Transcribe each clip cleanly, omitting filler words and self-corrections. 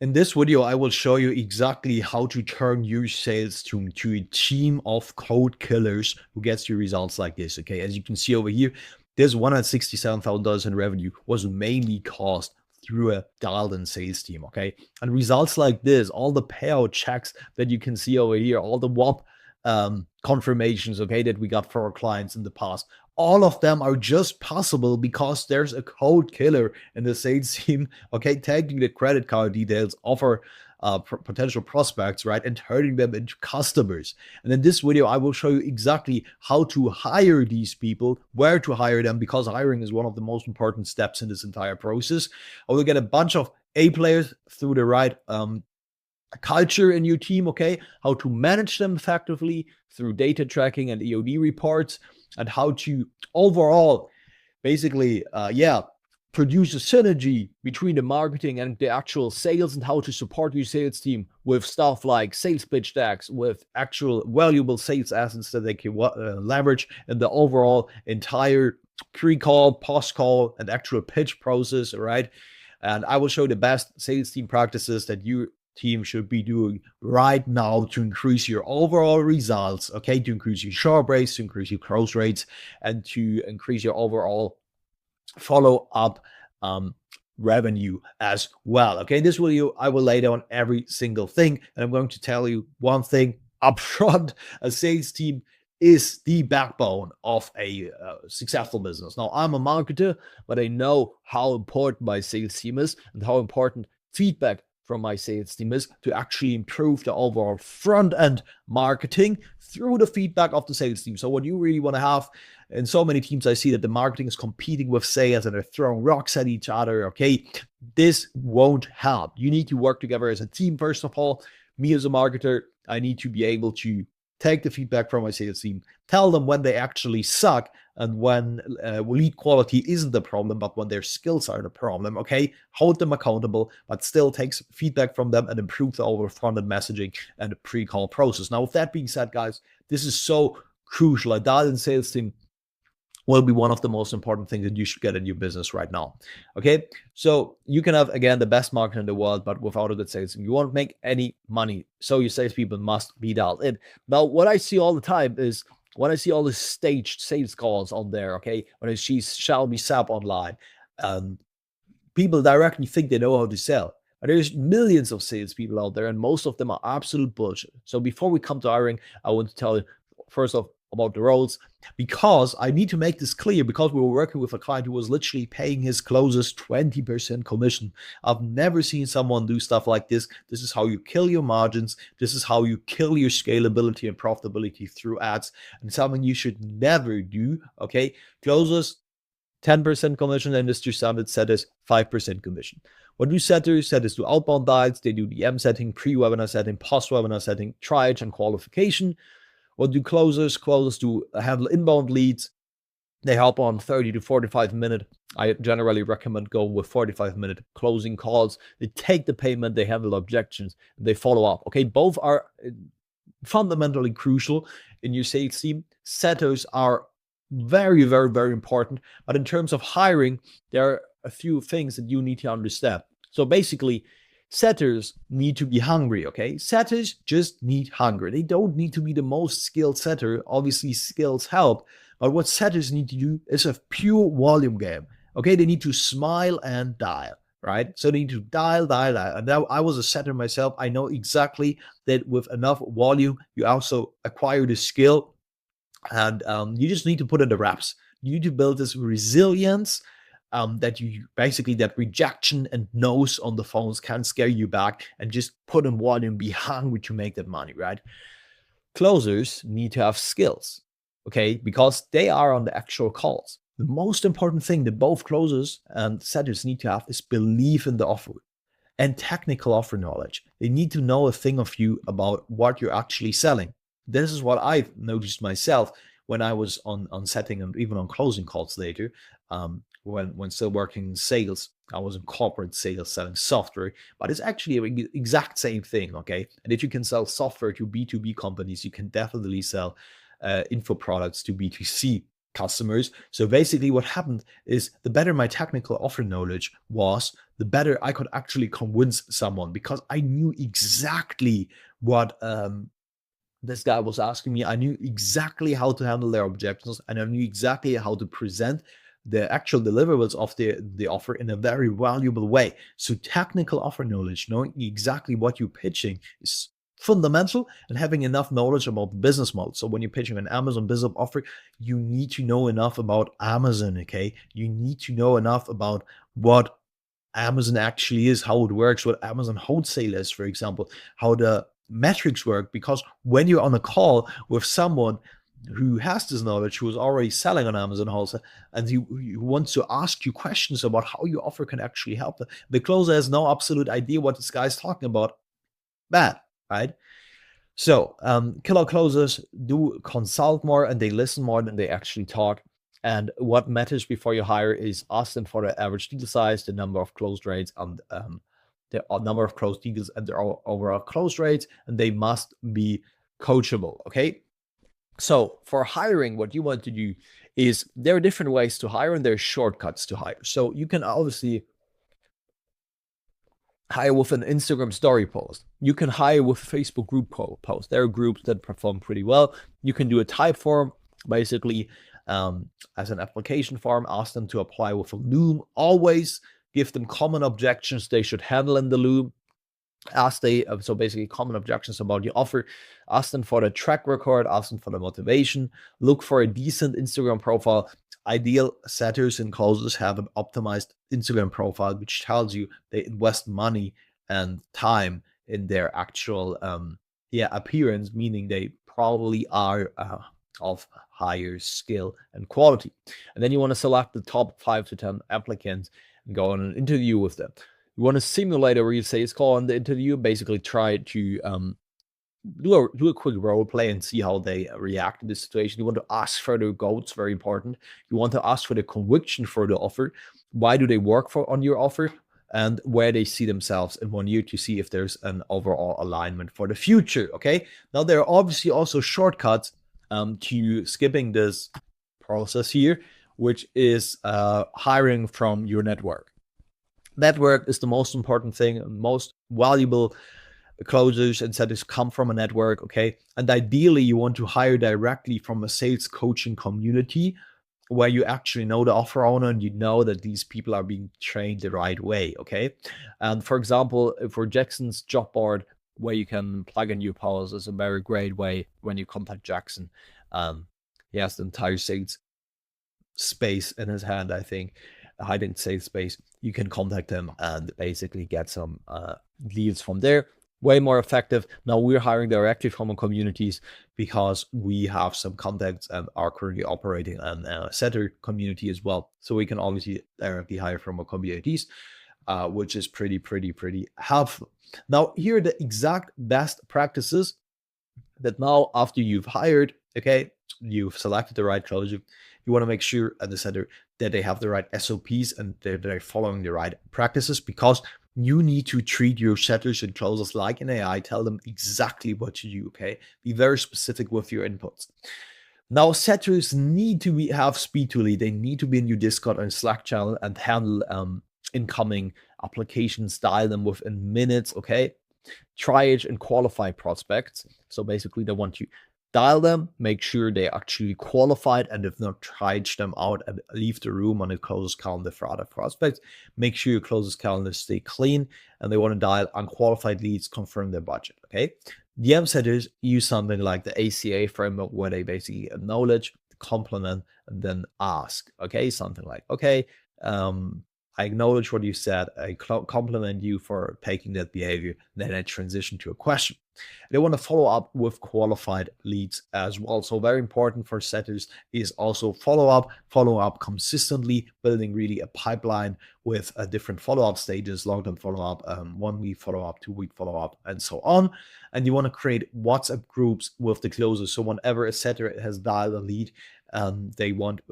In this video, I will show you exactly how to turn your sales team to a team of code killers who gets you results like this. Okay, as you can see over here, this $167,000 in revenue was mainly caused through a dialed-in sales team. Okay, and results like this, all the payout checks that you can see over here, all the WAP confirmations, okay, that we got for our clients in the past, all of them are just possible because there's a code killer in the sales team, okay, taking the credit card details of our potential prospects, right, and turning them into customers. And in this video, I will show you exactly how to hire these people, where to hire them, because hiring is one of the most important steps in this entire process. I will get a bunch of A players through the right culture in your team, okay, how to manage them effectively through data tracking and EOD reports, and how to overall basically produce a synergy between the marketing and the actual sales, and how to support your sales team with stuff like sales pitch decks, with actual valuable sales assets that they can leverage in the overall entire pre-call, post-call, and actual pitch process, right? And I will show the best sales team practices that you team should be doing right now to increase your overall results, okay, to increase your sharp rates, to increase your close rates, and to increase your overall follow-up revenue as well. Okay, in this video, I will lay down every single thing, and I'm going to tell you one thing up front: a sales team is the backbone of a successful business. Now, I'm a marketer, but I know how important my sales team is and how important feedback from my sales team is to actually improve the overall front end marketing through the feedback of the sales team. So what you really want to have, in so many teams I see that the marketing is competing with sales and they're throwing rocks at each other, okay? This won't help. You need to work together as a team. First of all, me as a marketer, I need to be able to take the feedback from my sales team, tell them when they actually suck and when lead quality isn't the problem, but when their skills are the problem, okay? Hold them accountable, but still takes feedback from them and improve the overall front-end messaging and the pre-call process. Now, with that being said, guys, this is so crucial. A dialed-in sales team will be one of the most important things that you should get in your business right now. Okay, so you can have, again, the best market in the world, but without a good sales team, you won't make any money. So your salespeople must be dialed in. Now, what I see all the time is when I see all the staged sales calls on there, okay, when I see Shelby Sapp online, people directly think they know how to sell. But there's millions of salespeople out there, and most of them are absolute bullshit. So before we come to hiring, I want to tell you first off about the roles, because I need to make this clear, because we were working with a client who was literally paying his closers 20% commission. I've never seen someone do stuff like this. This is how you kill your margins. This is how you kill your scalability and profitability through ads, and something you should never do, okay? Closers, 10% commission, industry standard setters, 5% commission. What do setters? Setters do outbound dials, they do the M setting, pre-webinar setting, post-webinar setting, triage and qualification. What do closers? Closers do handle inbound leads. They help on 30 to 45 minute. I generally recommend go with 45-minute closing calls. They take the payment, they handle objections, they follow up. Okay, both are fundamentally crucial in your sales team. Setters are very, very, very important. But in terms of hiring, there are a few things that you need to understand. So basically, setters need to be hungry, okay? Setters just need hunger. They don't need to be the most skilled setter. Obviously, skills help. But what setters need to do is a pure volume game, okay? They need to smile and dial, right? So they need to dial. And now I was a setter myself. I know exactly that with enough volume, you also acquire the skill. And you just need to put in the reps. You need to build this resilience that you basically, that rejection and no's on the phones can scare you back, and just put in volume, be hungry to make that money, right? Closers need to have skills, okay, because they are on the actual calls. The most important thing that both closers and setters need to have is belief in the offer and technical offer knowledge. They need to know a thing or few about what you're actually selling. This is what I've noticed myself when I was on setting and even on closing calls later. When still working in sales, I was in corporate sales selling software, but it's actually the exact same thing, okay? And if you can sell software to B2B companies, you can definitely sell info products to B2C customers. So basically what happened is the better my technical offer knowledge was, the better I could actually convince someone, because I knew exactly what this guy was asking me. I knew exactly how to handle their objections, and I knew exactly how to present the actual deliverables of the offer in a very valuable way. So technical offer knowledge, knowing exactly what you're pitching, is fundamental, and having enough knowledge about the business model. So when you're pitching an Amazon business offer, you need to know enough about Amazon, okay? You need to know enough about what Amazon actually is, how it works, what Amazon wholesale is, for example, how the metrics work. Because when you're on a call with someone who has this knowledge, who is already selling on Amazon wholesale, and who wants to ask you questions about how your offer can actually help them, the closer has no absolute idea what this guy's talking about. Bad, right? So, killer closers do consult more and they listen more than they actually talk. And what matters before you hire is ask them for the average deal size, the number of closed rates, and the number of closed deals and their overall close rates, and they must be coachable. Okay. So for hiring, what you want to do is, there are different ways to hire and there are shortcuts to hire. So you can obviously hire with an Instagram story post. You can hire with Facebook group post. There are groups that perform pretty well. You can do a type form, basically as an application form. Ask them to apply with a loom. Always give them common objections they should handle in the loom. So basically common objections about your offer. Ask them for the track record, ask them for the motivation. Look for a decent Instagram profile. Ideal setters and closers have an optimized Instagram profile, which tells you they invest money and time in their actual appearance, meaning they probably are of higher skill and quality. And then you want to select the top 5 to 10 applicants and go on an interview with them. You want to simulate a real sales call on the interview. Basically try to do a quick role play and see how they react to this situation. You want to ask for their goals, very important. You want to ask for the conviction for the offer. Why do they work on your offer? And where they see themselves in 1 year, to see if there's an overall alignment for the future. Okay. Now there are obviously also shortcuts to skipping this process here, which is hiring from your network. Network is the most important thing. Most valuable closers and setters come from a network, okay? And ideally, you want to hire directly from a sales coaching community where you actually know the offer owner and you know that these people are being trained the right way, okay? And for example, for Jackson's job board, where you can plug in your posts, is a very great way when you contact Jackson. He has the entire sales space in his hand, I think, hiding sales space. You can contact him and basically get some leads from there. Way more effective. Now we're hiring directly from communities because we have some contacts and are currently operating in a setter community as well. So we can obviously directly hire from communities, which is pretty helpful. Now here are the exact best practices that now after you've hired, okay, you've selected the right closer, you want to make sure at the setter that they have the right SOPs and they're following the right practices, because you need to treat your setters and closers like an AI. Tell them exactly what to do, okay? Be very specific with your inputs. Now, setters need to have speed to lead. They need to be in your Discord and Slack channel and handle incoming applications, dial them within minutes, okay? Triage and qualify prospects. So basically, they want you dial them, make sure they're actually qualified, and if not, triage them out and leave the room on the closest calendar for other prospects. Make sure your closest calendar stay clean, and they want to dial unqualified leads, confirm their budget, okay? DM setters use something like the ACA framework, where they basically acknowledge, compliment, and then ask, okay? Something like, okay, I acknowledge what you said, I compliment you for taking that behavior, then I transition to a question. They want to follow up with qualified leads as well. So very important for setters is also follow up consistently, building really a pipeline with different follow-up stages, long-term follow-up, 1 week follow-up, 2 week follow-up, and so on. And you want to create WhatsApp groups with the closers. So whenever a setter has dialed a lead, they want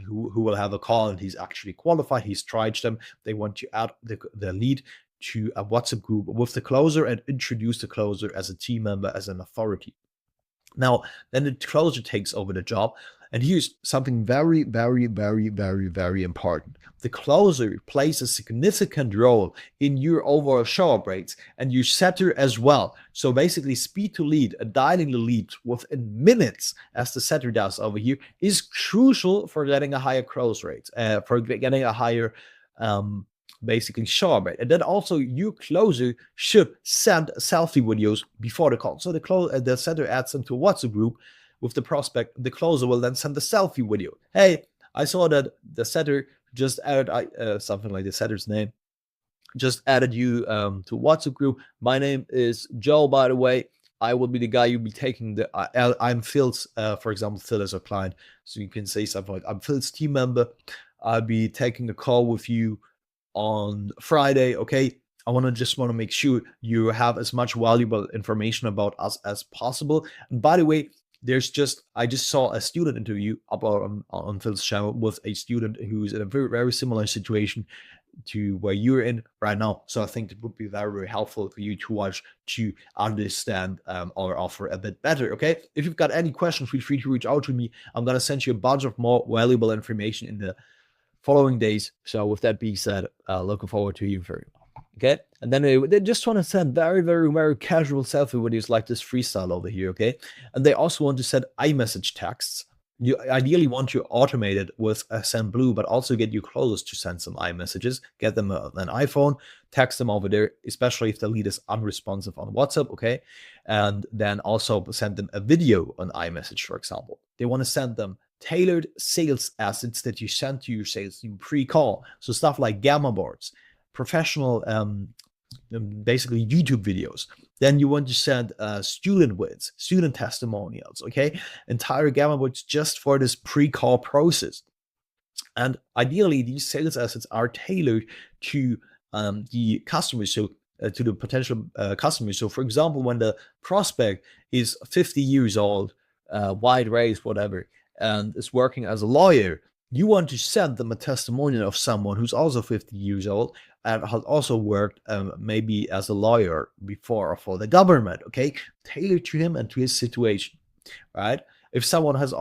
who will have a call and he's actually qualified, he's triaged them, they want to add the lead to a WhatsApp group with the closer and introduce the closer as a team member, as an authority. Now, then the closer takes over the job And here's something very, very, very, very, very important. The closer plays a significant role in your overall show-up rates and your setter as well. So basically, speed to lead, dialing the lead within minutes, as the setter does over here, is crucial for getting a higher close rate, for getting a higher basically show-up rate. And then also your closer should send selfie videos before the call. So the setter adds them to a WhatsApp group with the prospect. The closer will then send a selfie video. Hey, I saw that the setter just added something like the setter's name, just added you to WhatsApp group. My name is Joe, by the way. I will be the guy you'll be taking the. I'm Phil's, for example, Phil is a client, so you can say something like, "I'm Phil's team member. I'll be taking the call with you on Friday." Okay, I just want to make sure you have as much valuable information about us as possible. And by the way, I just saw a student interview about on Phil's channel with a student who's in a very, very similar situation to where you're in right now. So I think it would be very, very helpful for you to watch to understand our offer a bit better. Okay, if you've got any questions, feel free to reach out to me. I'm gonna send you a bunch of more valuable information in the following days. So with that being said, looking forward to you very much. Okay, and then they just want to send very, very, very casual selfie videos like this freestyle over here. Okay, and they also want to send iMessage texts. You ideally want to automate it with Send Blue, but also get you close to send some iMessages. Get them an iPhone, text them over there, especially if the lead is unresponsive on WhatsApp, okay? And then also send them a video on iMessage, for example. They want to send them tailored sales assets that you send to your sales team pre-call. So stuff like gamma boards, professional basically YouTube videos. Then you want to send student wins, student testimonials, okay? Entire gamma boards just for this pre-call process. And ideally, these sales assets are tailored to the customers, so to the potential customers. So for example, when the prospect is 50 years old, wide race, whatever, and is working as a lawyer, you want to send them a testimonial of someone who's also 50 years old and has also worked maybe as a lawyer before for the government, okay? Tailored to him and to his situation, right? If someone has,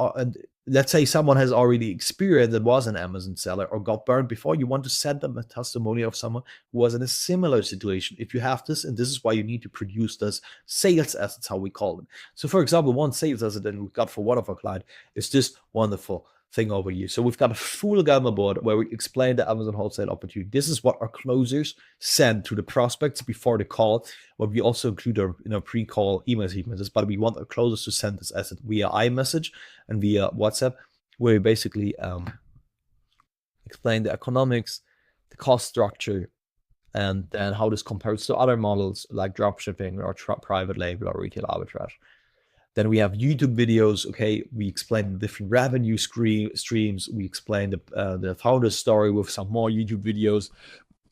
let's say someone has already experienced and was an Amazon seller or got burned before, you want to send them a testimonial of someone who was in a similar situation. If you have this, and this is why you need to produce this sales assets, how we call them. So for example, one sales asset that we got for one of our clients is this wonderful thing over here. So we've got a full gamma board where we explain the Amazon wholesale opportunity. This is what our closers send to the prospects before the call, but we also include our pre-call email sequences, but we want our closers to send this asset via iMessage and via WhatsApp, where we basically explain the economics, the cost structure, and then how this compares to other models like dropshipping or private label or retail arbitrage. Then we have YouTube videos. Okay, we explain the different revenue streams. We explain the founder's story with some more YouTube videos,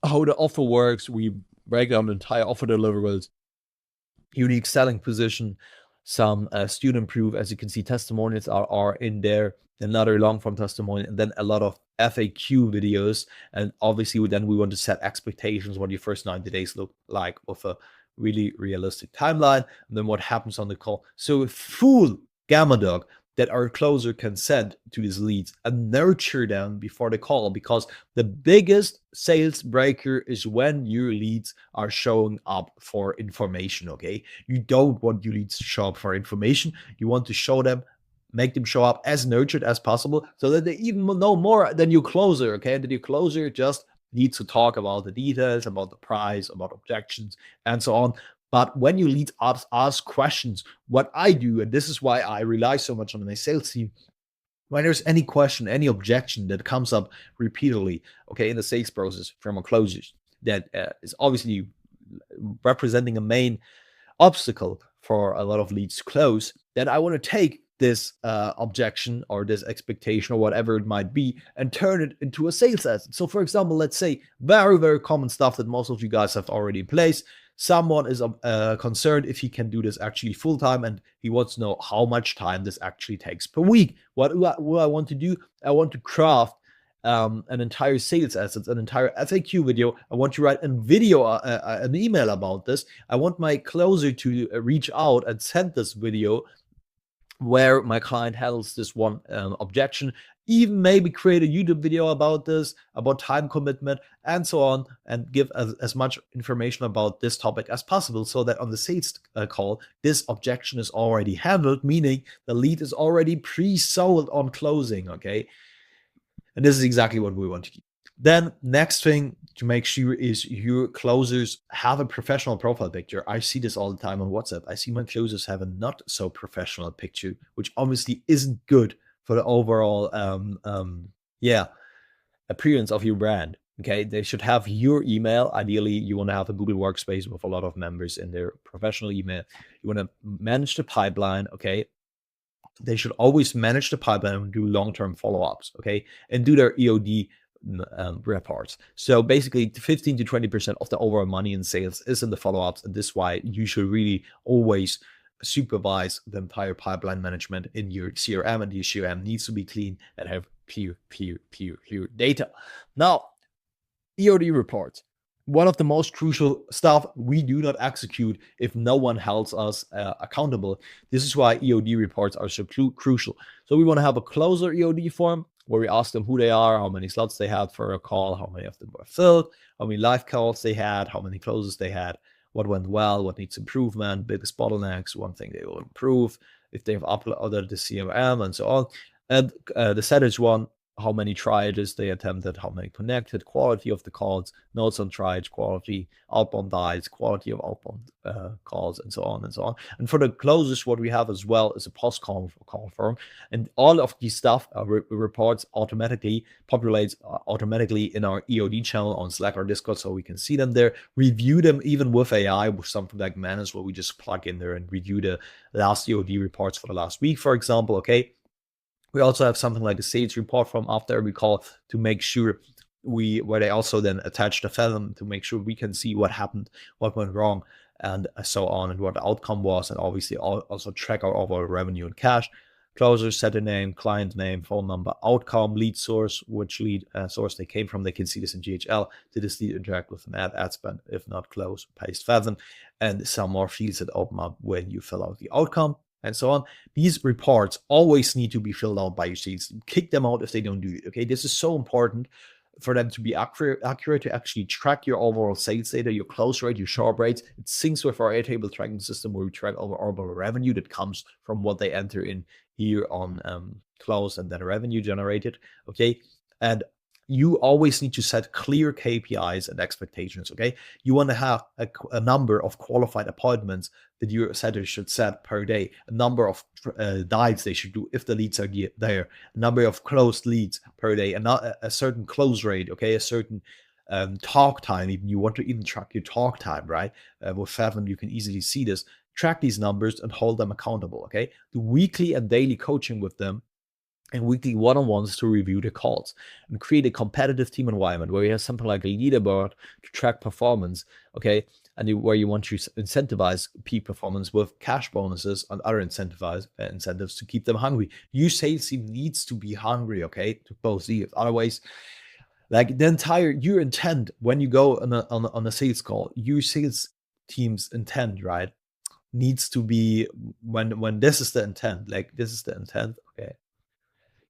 how the offer works. We break down the entire offer deliverables, unique selling position, some student proof. As you can see, testimonials are in there, another long form testimonial, and then a lot of FAQ videos. And obviously, then we want to set expectations what your first 90 days look like with a really realistic timeline, and then what happens on the call. So a full gamma dog that our closer can send to these leads and nurture them before the call, because the biggest sales breaker is when your leads are showing up for information, okay? You don't want your leads to show up for information. You want to show them, make them show up as nurtured as possible so that they even know more than your closer, okay? That your closer just needs to talk about the details, about the price, about objections, and so on. But when you lead ask questions, what I do, and this is why I rely so much on my sales team, when there's any question, any objection that comes up repeatedly, okay, in the sales process from our closers, that is obviously representing a main obstacle for a lot of leads to close, then I want to take this objection or this expectation or whatever it might be and turn it into a sales asset. So for example, let's say very, very common stuff that most of you guys have already in place. Someone is concerned if he can do this actually full time, and he wants to know how much time this actually takes per week. What do I want to do? I want to craft an entire sales asset, an entire FAQ video. I want to write a video, an email about this. I want my closer to reach out and send this video where my client handles this one objection, even maybe create a YouTube video about this, about time commitment, and so on, and give as much information about this topic as possible, so that on the sales call, this objection is already handled, meaning the lead is already pre-sold on closing, okay? And this is exactly what we want to keep. Then next thing to make sure is your closers have a professional profile picture. I see this all the time on WhatsApp. I see my closers have a not so professional picture, which obviously isn't good for the overall appearance of your brand. Okay, they should have your email. Ideally, you want to have a Google Workspace with a lot of members in their professional email. You want to manage the pipeline. Okay, they should always manage the pipeline and do long-term follow-ups, okay, and do their EOD reports. So basically 15 to 20% of the overall money in sales is in the follow-ups, and this is why you should really always supervise the entire pipeline management in your CRM, and your CRM needs to be clean and have clear data. Now, EOD reports. One of the most crucial stuff we do not execute if no one holds us accountable. This is why EOD reports are so crucial. So we want to have a closer EOD form where we ask them who they are, how many slots they had for a call, how many of them were filled, how many live calls they had, how many closes they had, what went well, what needs improvement, biggest bottlenecks, one thing they will improve, if they've uploaded the CRM, and so on. And the settings one, how many triages they attempted, how many connected, quality of the calls, notes on triage, quality, outbound dials, quality of outbound calls, and so on and so on. And for the closes, what we have as well is a post-call form. And all of these stuff reports automatically populates automatically in our EOD channel on Slack or Discord, so we can see them there, review them even with AI, with something like Manage, where we just plug in there and review the last EOD reports for the last week, for example, okay? We also have something like a sales report from after every call to make sure where they also then attach the film to make sure we can see what happened, what went wrong, and so on, and what the outcome was, and obviously also track our overall revenue and cash. Closer, set a name, client name, phone number, outcome, lead source, which lead source they came from. They can see this in GHL. Did this lead interact with an ad spend? If not, close, paste, fathom, and some more fields that open up when you fill out the outcome, and so on. These reports always need to be filled out by your sales. Kick them out if they don't do it, okay? This is so important for them to be accurate to actually track your overall sales data, your close rate, your sharp rates. It syncs with our Airtable tracking system, where we track overall revenue that comes from what they enter in here on close and then revenue generated, okay? And you always need to set clear KPIs and expectations, okay? You want to have a number of qualified appointments that your setters should set per day, a number of dials they should do if the leads are there, a number of closed leads per day, and not a certain close rate, okay? A certain talk time. Even you want to even track your talk time, right? With Fathom, you can easily see this. Track these numbers and hold them accountable, okay? Do weekly and daily coaching with them and weekly one-on-ones to review the calls, and create a competitive team environment where you have something like a leaderboard to track performance, okay? And where you want to incentivize peak performance with cash bonuses and other incentives to keep them hungry. Your sales team needs to be hungry, okay, to both see it. Otherwise, like your intent when you go on a sales call, your sales team's intent, right, needs to be when this is the intent, like this is the intent, okay,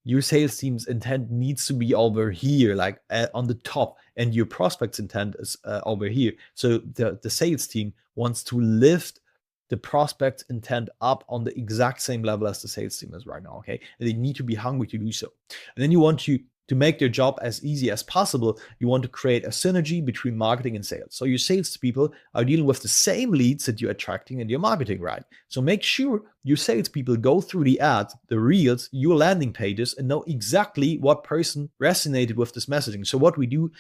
your sales team's intent needs to be over here, like on the top, and your prospect's intent is over here. So the sales team wants to lift the prospect's intent up on the exact same level as the sales team is right now, okay? And they need to be hungry to do so. And then you want to make their job as easy as possible. You want to create a synergy between marketing and sales. So your salespeople are dealing with the same leads that you're attracting in your marketing, right? So make sure your salespeople go through the ads, the reels, your landing pages, and know exactly what person resonated with this messaging. So what we do,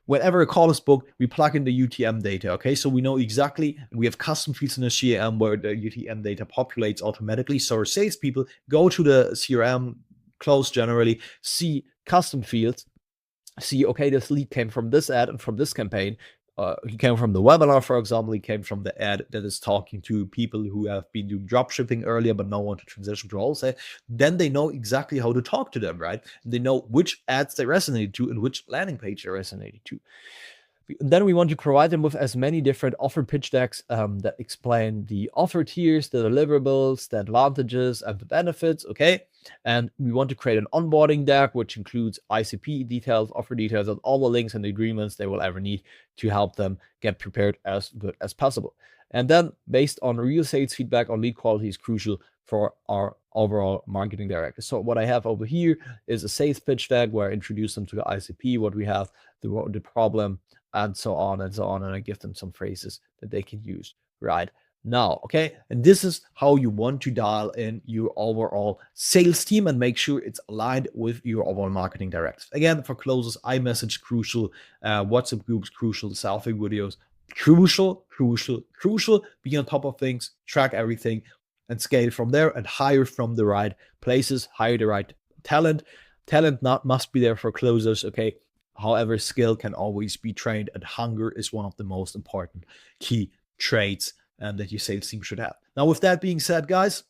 whenever a call is booked, we plug in the UTM data, okay? So we know exactly, we have custom fields in the CRM where the UTM data populates automatically. So our salespeople go to the CRM, close generally, see custom fields, see, okay, this lead came from this ad and from this campaign. He came from the webinar, for example. He came from the ad that is talking to people who have been doing drop shipping earlier but now want to transition to wholesale. Then they know exactly how to talk to them, right? They know which ads they resonated to and which landing page they resonated to. Then we want to provide them with as many different offer pitch decks that explain the offer tiers, the deliverables, the advantages, and the benefits, okay? And we want to create an onboarding deck, which includes ICP details, offer details, and all the links and agreements they will ever need to help them get prepared as good as possible. And then based on real sales feedback on lead quality is crucial for our overall marketing director. So what I have over here is a sales pitch deck where I introduce them to the ICP, what we have, the problem, and so on and so on. And I give them some phrases that they can use right now. Okay. And this is how you want to dial in your overall sales team and make sure it's aligned with your overall marketing directives. Again, for closes, iMessage crucial, WhatsApp groups crucial, selfie videos crucial. Be on top of things, track everything, and scale from there, and hire from the right places, hire the right talent. Talent must be there for closers, okay? However, skill can always be trained, and hunger is one of the most important key traits that your sales team should have. Now, with that being said, guys,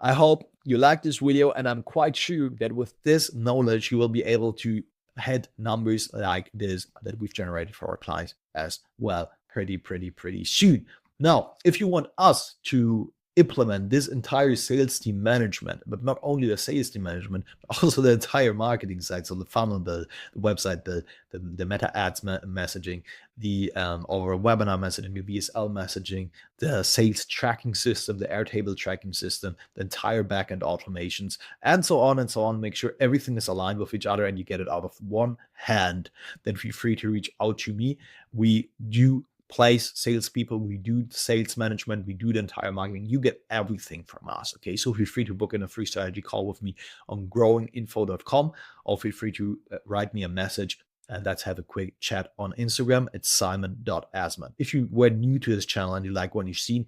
I hope you liked this video, and I'm quite sure that with this knowledge, you will be able to hit numbers like this that we've generated for our clients as well pretty soon. Now, if you want us to implement this entire sales team management, but not only the sales team management, but also the entire marketing side, so the funnel build, the website build, the meta ads messaging, the over webinar messaging, the VSL messaging, the sales tracking system, the Airtable tracking system, the entire backend automations, and so on. Make sure everything is aligned with each other and you get it out of one hand. Then feel free to reach out to me. We do place salespeople, we do sales management, we do the entire marketing. You get everything from us, okay? So feel free to book in a free strategy call with me on growinginfo.com, or feel free to write me a message and let's have a quick chat on Instagram at simon.asman. If you were new to this channel and you like what you've seen,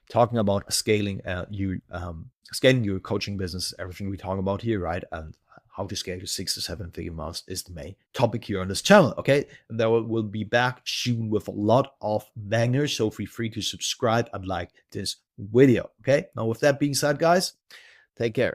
talking about scaling your coaching business, everything we talk about here, right? And how to scale to 6 to 7 figure months is the main topic here on this channel, okay? And then we'll be back soon with a lot of bangers, so feel free to subscribe and like this video, okay? Now, with that being said, guys, take care.